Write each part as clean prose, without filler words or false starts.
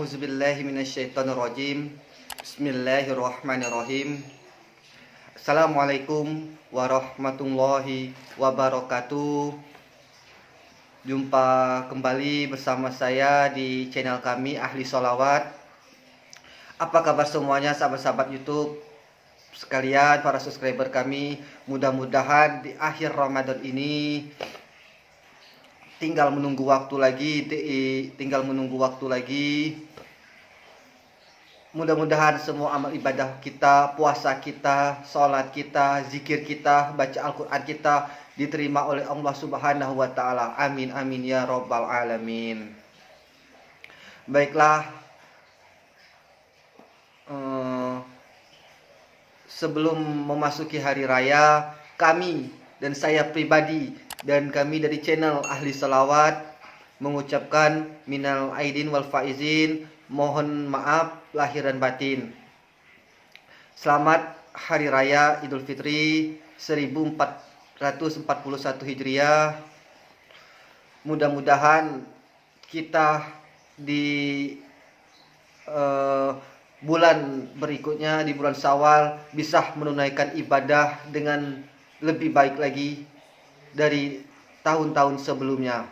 A'udzubillahi minasyaitonirrajim. Bismillahirrahmanirrahim. Assalamualaikum warahmatullahi wabarakatuh. Jumpa kembali bersama saya di channel kami Ahli Sholawat. Apa kabar semuanya sahabat-sahabat YouTube sekalian, para subscriber kami? Mudah-mudahan di akhir Ramadan ini tinggal menunggu waktu lagi. Mudah-mudahan semua amal ibadah kita, puasa kita, sholat kita, zikir kita, baca Al-Quran kita diterima oleh Allah Subhanahu wa Ta'ala. Amin amin ya Rabbal alamin. Baiklah, sebelum memasuki hari raya, kami dan saya pribadi dan kami dari channel Ahli Sholawat mengucapkan minal aidin wal faizin, mohon maaf lahir dan batin. Selamat Hari Raya Idul Fitri 1441 Hijriah. Mudah-mudahan kita di bulan berikutnya, di bulan Syawal, bisa menunaikan ibadah dengan lebih baik lagi dari tahun-tahun sebelumnya.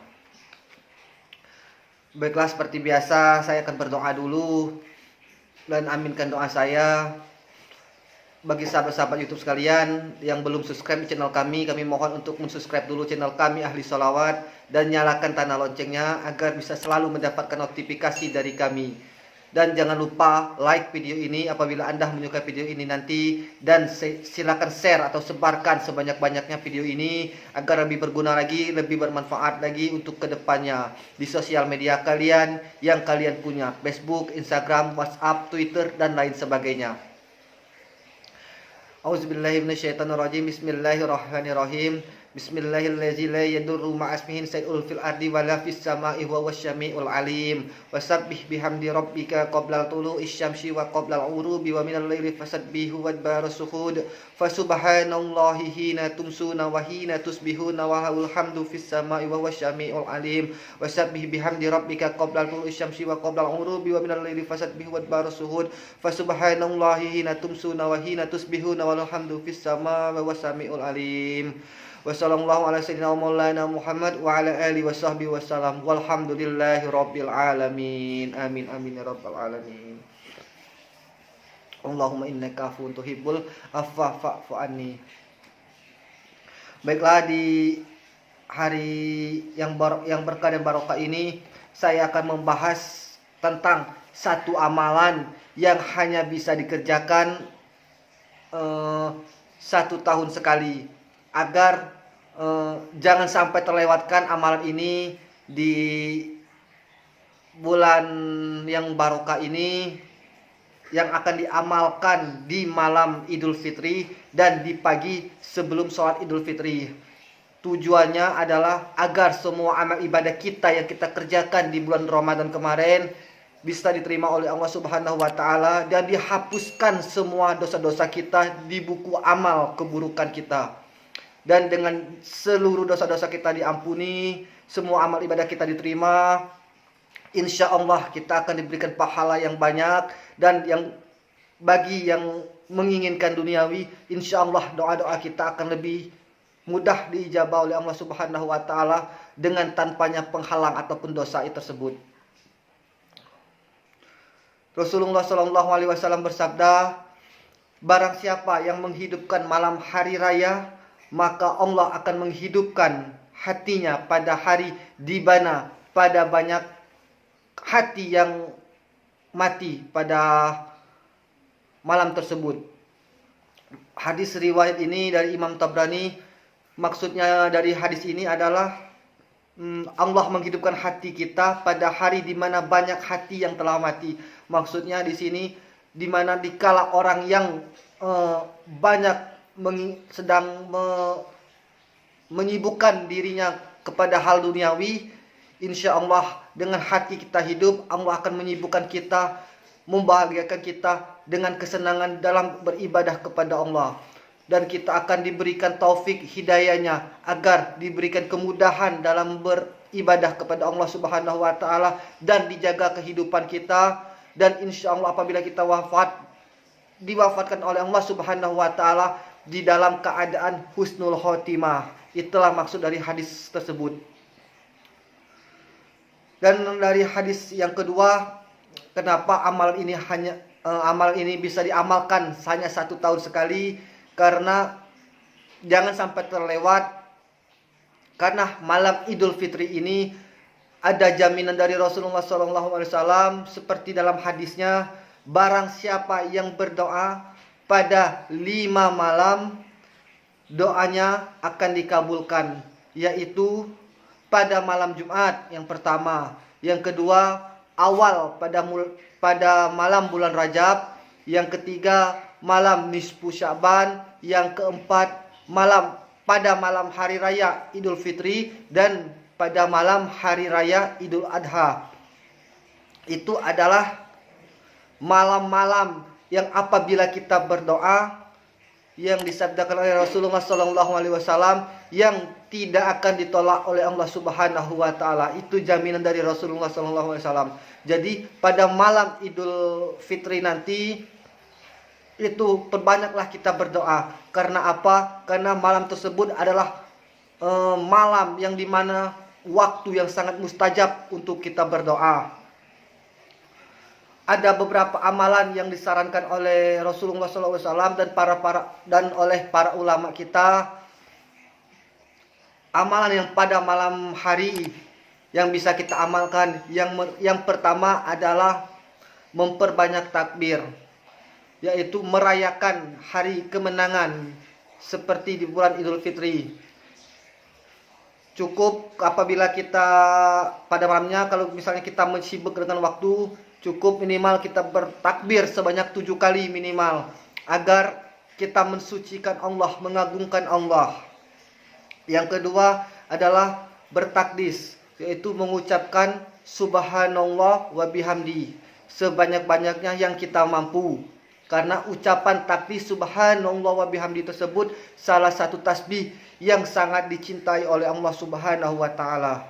Baiklah, seperti biasa saya akan berdoa dulu dan aminkan doa saya. Bagi sahabat-sahabat YouTube sekalian yang belum subscribe channel kami mohon untuk mensubscribe dulu channel kami Ahli Sholawat dan nyalakan tanda loncengnya agar bisa selalu mendapatkan notifikasi dari kami. Dan jangan lupa like video ini apabila Anda menyukai video ini nanti, dan silakan share atau sebarkan sebanyak-banyaknya video ini agar lebih berguna lagi, lebih bermanfaat lagi untuk kedepannya di sosial media kalian yang kalian punya, Facebook, Instagram, WhatsApp, Twitter, dan lain sebagainya. A'udzubillahi minasyaitonirrajim. Bismillahirrahmanirrahim. Bismillahirrahmanirrahim. La yadurru ma'asmihin say'ul fil ardi wala fis sama'i wa wasyami'ul alim. Wasabbih bihamdi rabbika qabla tulu'i syamsi wa qabla al-ghurubi wa minal laili fasabbihu wadbara suhud. Fasubhanallahi hina tumsuna wa hina tusbihuna wa hamdu fis sama'i wa wasyami'ul alim. Wasabbih bihamdi rabbika qabla tulu'i syamsi wa qabla al-ghurubi wa minal laili fasabbihu wadbara suhud. Fasubhanallahi hina tumsuna wa hina tusbihuna wa hamdu fis sama'i wa wasyami'ul alim. Wassallallahu ala sayyidina wa maulana Muhammad wa ala alihi wa sahbihi wasallam. Walhamdulillahi rabbil alamin. Amin amin ya rabbal alamin. Allahumma innaka afuwun tuhibbul afwa fa'fu anni. Baiklah, di hari yang berkah dan barokah ini saya akan membahas tentang satu amalan yang hanya bisa dikerjakan 1 tahun sekali, agar jangan sampai terlewatkan amalan ini di bulan yang barokah ini, yang akan diamalkan di malam Idul Fitri dan di pagi sebelum sholat Idul Fitri. Tujuannya adalah agar semua amal ibadah kita yang kita kerjakan di bulan Ramadan kemarin bisa diterima oleh Allah Subhanahu wa Ta'ala dan dihapuskan semua dosa-dosa kita di buku amal keburukan kita. Dan dengan seluruh dosa-dosa kita diampuni, semua amal ibadah kita diterima, insya Allah kita akan diberikan pahala yang banyak. Dan yang bagi yang menginginkan duniawi, insya Allah doa-doa kita akan lebih mudah diijabah oleh Allah Subhanahu wa Ta'ala dengan tanpanya penghalang ataupun dosa tersebut. Rasulullah SAW bersabda, barang siapa yang menghidupkan malam hari raya, maka Allah akan menghidupkan hatinya pada hari di mana pada banyak hati yang mati pada malam tersebut. Hadis riwayat ini dari Imam Tabrani. Maksudnya dari hadis ini adalah Allah menghidupkan hati kita pada hari di mana banyak hati yang telah mati. Maksudnya di sini di mana dikala orang yang banyak sedang menyibukkan dirinya kepada hal duniawi, insya Allah dengan hati kita hidup, Allah akan menyibukkan kita, membahagiakan kita dengan kesenangan dalam beribadah kepada Allah. Dan kita akan diberikan taufik hidayahnya, agar diberikan kemudahan dalam ibadah kepada Allah Subhanahu wa taala dan dijaga kehidupan kita, dan insya Allah apabila kita diwafatkan oleh Allah Subhanahu wa taala di dalam keadaan husnul khotimah. Itulah maksud dari hadis tersebut. Dan dari hadis yang kedua, kenapa amal ini bisa diamalkan hanya 1 tahun sekali? Karena jangan sampai terlewat, karena malam Idul Fitri ini ada jaminan dari Rasulullah SAW seperti dalam hadisnya, barang siapa yang berdoa pada 5 malam, doanya akan dikabulkan, yaitu pada malam Jumat yang pertama, yang kedua awal pada malam bulan Rajab, yang ketiga malam nisfu Sya'ban, yang keempat pada malam hari raya Idul Fitri, dan pada malam hari raya Idul Adha. Itu adalah malam-malam yang apabila kita berdoa, yang disabdakan oleh Rasulullah SAW, yang tidak akan ditolak oleh Allah Subhanahu wa taala. Itu jaminan dari Rasulullah SAW. Jadi pada malam Idul Fitri nanti itu perbanyaklah kita berdoa. Karena apa? Karena malam tersebut adalah malam yang dimana waktu yang sangat mustajab untuk kita berdoa. Ada beberapa amalan yang disarankan oleh Rasulullah SAW dan oleh para ulama kita. Amalan yang pada malam hari yang bisa kita amalkan, yang pertama adalah memperbanyak takbir, yaitu merayakan hari kemenangan seperti di bulan Idul Fitri. Cukup apabila kita pada malamnya, kalau misalnya kita sibuk dengan waktu, cukup minimal kita bertakbir sebanyak 7 kali minimal, agar kita mensucikan Allah, mengagungkan Allah. Yang kedua adalah bertakdis, yaitu mengucapkan subhanallah wa bihamdi sebanyak-banyaknya yang kita mampu. Karena ucapan takdis subhanallah wa bihamdi tersebut salah satu tasbih yang sangat dicintai oleh Allah Subhanahu wa taala.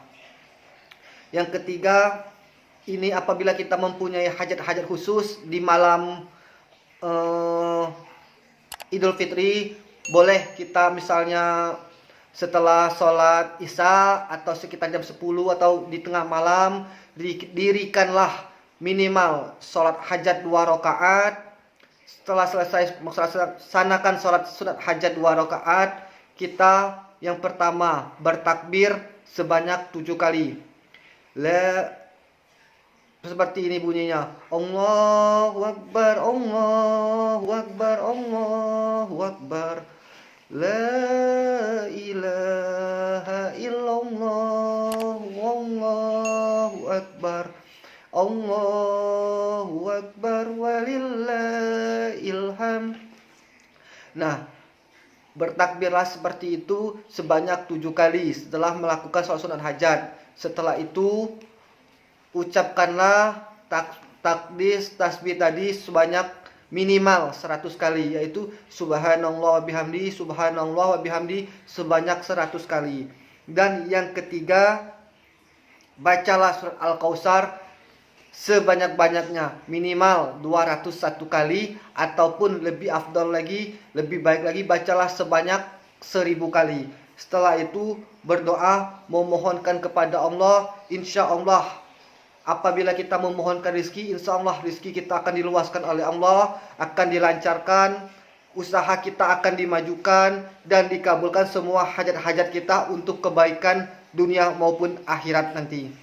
Yang ketiga, ini apabila kita mempunyai hajat-hajat khusus di malam Idul Fitri, boleh kita misalnya setelah sholat Isya atau sekitar jam 10 atau di tengah malam, dirikanlah minimal sholat hajat 2 rakaat. Setelah selesai melaksanakan sholat sunat hajat 2 rakaat, kita yang pertama bertakbir sebanyak 7 kali. Seperti ini bunyinya. Allahu Akbar, Allahu Akbar, Allahu Akbar. La ilaha illallah, Allahu Akbar. Allahu Akbar walillahil hamd. Nah, bertakbirlah seperti itu sebanyak 7 kali setelah melakukan sholat sunat hajat. Setelah itu ucapkanlah takdis tasbih tadi sebanyak minimal 100 kali, yaitu subhanallah wa bihamdi, subhanallah wa bihamdi sebanyak 100 kali. Dan yang ketiga, bacalah surat Al-Kautsar sebanyak-banyaknya, minimal 201 kali, ataupun lebih afdal lagi, lebih baik lagi, bacalah sebanyak 1000 kali. Setelah itu berdoa, memohonkan kepada Allah. Insya Allah apabila kita memohonkan rizki, insya Allah rizki kita akan diluaskan oleh Allah, akan dilancarkan, usaha kita akan dimajukan, dan dikabulkan semua hajat-hajat kita untuk kebaikan dunia maupun akhirat nanti.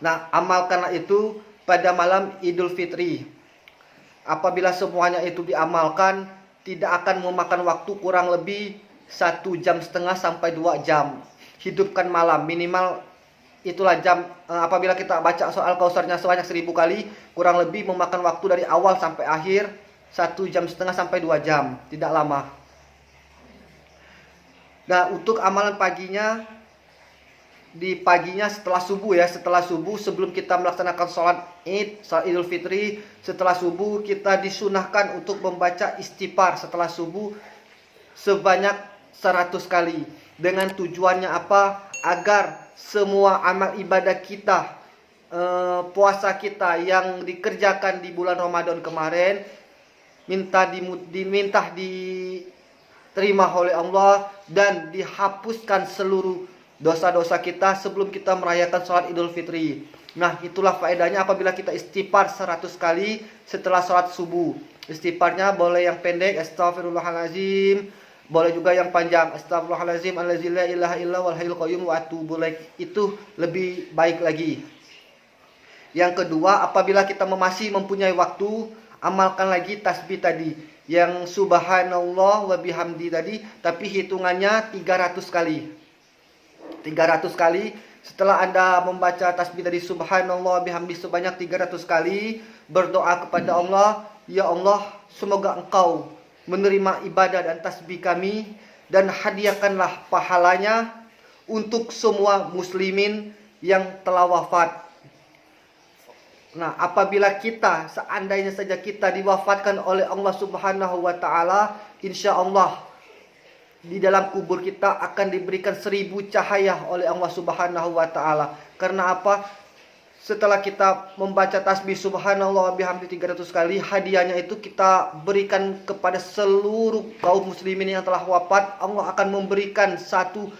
Nah, amalkanlah itu pada malam Idul Fitri. Apabila semuanya itu diamalkan, tidak akan memakan waktu kurang lebih 1,5 jam sampai 2 jam. Hidupkan malam, minimal itulah jam. Apabila kita baca soal Kautsarnya sebanyak 1000 kali, kurang lebih memakan waktu dari awal sampai akhir 1,5 jam sampai 2 jam, tidak lama. Nah, untuk amalan paginya, di paginya setelah subuh ya, setelah subuh sebelum kita melaksanakan sholat Idul Fitri, setelah subuh kita disunahkan untuk membaca istighfar setelah subuh sebanyak 100 kali. Dengan tujuannya apa? Agar semua amal ibadah kita, puasa kita yang dikerjakan di bulan Ramadan kemarin, minta diterima oleh Allah dan dihapuskan seluruh dosa-dosa kita sebelum kita merayakan sholat Idul Fitri. Nah, itulah faedahnya apabila kita istighfar 100 kali setelah sholat subuh. Istighfarnya boleh yang pendek, astagfirullahalazim, boleh juga yang panjang, astagfirullahalazim allazi la ilaha illa wal hayyul qayyum wa atubu ilaik. Itu lebih baik lagi. Yang kedua, apabila kita masih mempunyai waktu, amalkan lagi tasbih tadi, yang subhanallah wa bihamdi tadi, tapi hitungannya 300 kali. 300 kali. Setelah Anda membaca tasbih tadi subhanallah bihamdi sebanyak 300 kali, berdoa kepada Allah, ya Allah, semoga Engkau menerima ibadah dan tasbih kami dan hadiahkanlah pahalanya untuk semua muslimin yang telah wafat. Nah, apabila kita, seandainya saja kita diwafatkan oleh Allah Subhanahu wa taala, insya Allah di dalam kubur kita akan diberikan 1000 cahaya oleh Allah Subhanahu wa taala. Karena apa? Setelah kita membaca tasbih subhanallah bihamdi 300 kali, hadiahnya itu kita berikan kepada seluruh kaum muslimin yang telah wafat. Allah akan memberikan satu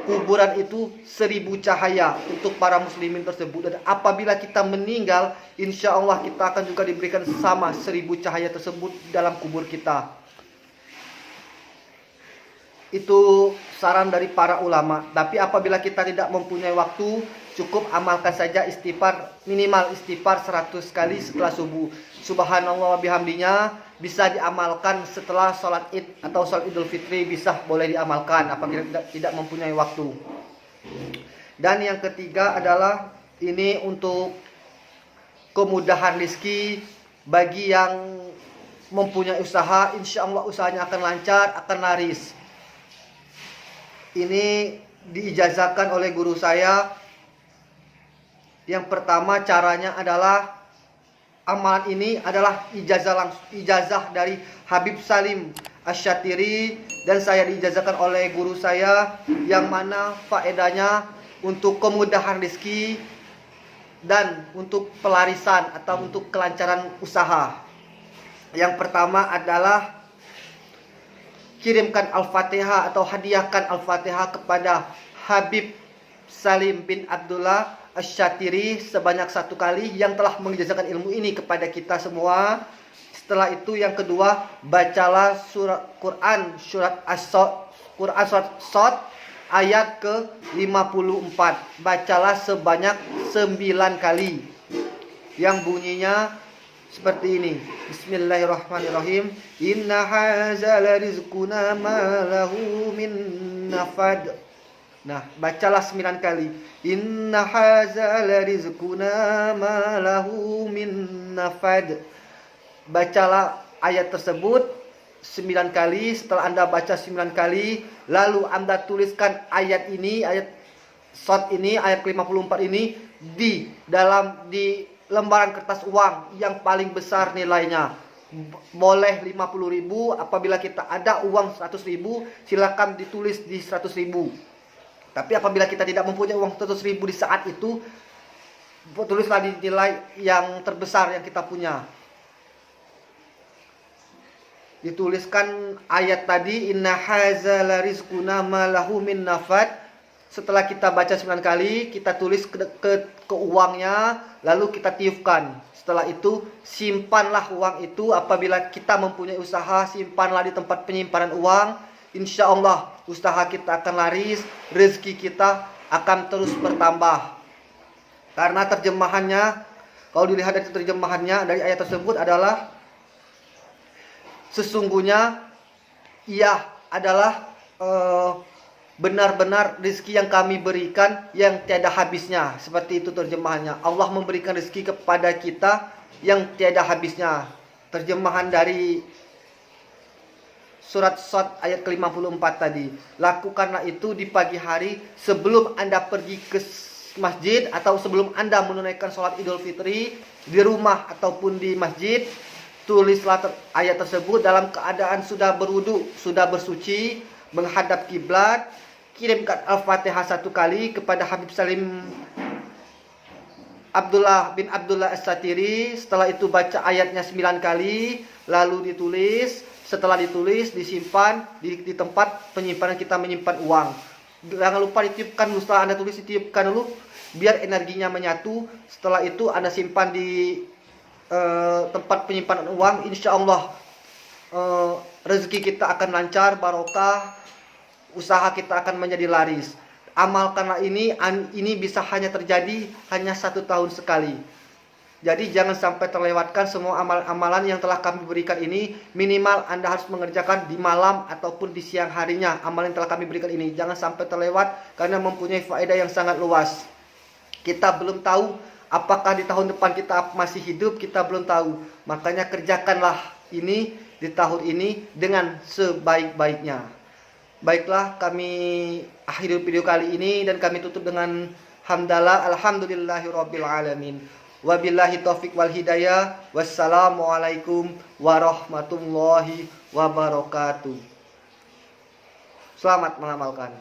kuburan itu 1000 cahaya untuk para muslimin tersebut. Dan apabila kita meninggal, insya Allah kita akan juga diberikan sama 1000 cahaya tersebut dalam kubur kita. Itu saran dari para ulama. Tapi apabila kita tidak mempunyai waktu, cukup amalkan saja istighfar, minimal istighfar 100 kali setelah subuh. Subhanallah bihamdinya bisa diamalkan setelah sholat id atau sholat idul fitri, bisa boleh diamalkan apabila tidak mempunyai waktu. Dan yang ketiga adalah ini untuk kemudahan rezeki bagi yang mempunyai usaha, insya Allah usahanya akan lancar, akan laris. Ini diijazahkan oleh guru saya. Yang pertama caranya adalah, amalan ini adalah ijazah dari Habib Salim Asy-Syatiri, dan saya diijazahkan oleh guru saya, yang mana faedahnya untuk kemudahan rezeki dan untuk pelarisan atau untuk kelancaran usaha. Yang pertama adalah kirimkan Al-Fatihah atau hadiahkan Al-Fatihah kepada Habib Salim bin Abdullah Asy-Syatiri sebanyak 1 kali, yang telah mengijazakan ilmu ini kepada kita semua. Setelah itu yang kedua, bacalah surat As-Sadd ayat ke-54. Bacalah sebanyak 9 kali, yang bunyinya seperti ini. Bismillahirrahmanirrahim. Inna haza la rizquna ma lahu min nafad. Nah, bacalah 9 kali. Inna haza la rizquna ma lahu min nafad. Bacalah ayat tersebut 9 kali. Setelah Anda baca 9 kali, lalu Anda tuliskan ayat ini, ayat Sadd ini, ayat ke-54 ini di lembaran kertas uang yang paling besar nilainya. Boleh 50.000. Apabila kita ada uang 100.000, silakan ditulis di 100.000. Tapi apabila kita tidak mempunyai uang 100.000 di saat itu, tulislah di nilai yang terbesar yang kita punya. Dituliskan ayat tadi, inna haza la rizquna ma lahu min nafad. Setelah kita baca 9 kali, kita tulis ke uangnya, lalu kita tiupkan. Setelah itu, simpanlah uang itu. Apabila kita mempunyai usaha, simpanlah di tempat penyimpanan uang. Insya Allah, usaha kita akan laris, rezeki kita akan terus bertambah. Karena terjemahannya, kalau dilihat dari terjemahannya, dari ayat tersebut adalah, sesungguhnya ia adalah benar-benar rezeki yang kami berikan yang tiada habisnya. Seperti itu terjemahannya. Allah memberikan rezeki kepada kita yang tiada habisnya. Terjemahan dari surat Sadd ayat ke-54 tadi. Lakukanlah itu di pagi hari sebelum Anda pergi ke masjid, atau sebelum Anda menunaikan sholat Idul Fitri di rumah ataupun di masjid. Tulislah ayat tersebut dalam keadaan sudah berwudu, sudah bersuci, menghadap kiblat. kirimkan Al-Fatihah 1 kali kepada Habib Salim Abdullah bin Abdullah As-Satiri. Setelah itu baca ayatnya 9 kali, lalu ditulis. Setelah ditulis, disimpan di tempat penyimpanan kita menyimpan uang. Jangan lupa ditiupkan dulu. Setelah Anda tulis, ditiupkan dulu biar energinya menyatu. Setelah itu Anda simpan di tempat penyimpanan uang. Insya Allah rezeki kita akan lancar, barokah, usaha kita akan menjadi laris. Amalkanlah ini bisa hanya terjadi hanya 1 tahun sekali. Jadi jangan sampai terlewatkan semua amalan yang telah kami berikan ini. Minimal Anda harus mengerjakan di malam ataupun di siang harinya amalan yang telah kami berikan ini. Jangan sampai terlewat karena mempunyai faedah yang sangat luas. Kita belum tahu apakah di tahun depan kita masih hidup, kita belum tahu. Makanya kerjakanlah ini di tahun ini dengan sebaik-baiknya. Baiklah, kami akhiri video kali ini dan kami tutup dengan hamdalah alhamdulillahirabbil alamin. Wabillahi taufik wal hidayah. Wassalamualaikum warahmatullahi wabarakatuh. Selamat mengamalkan.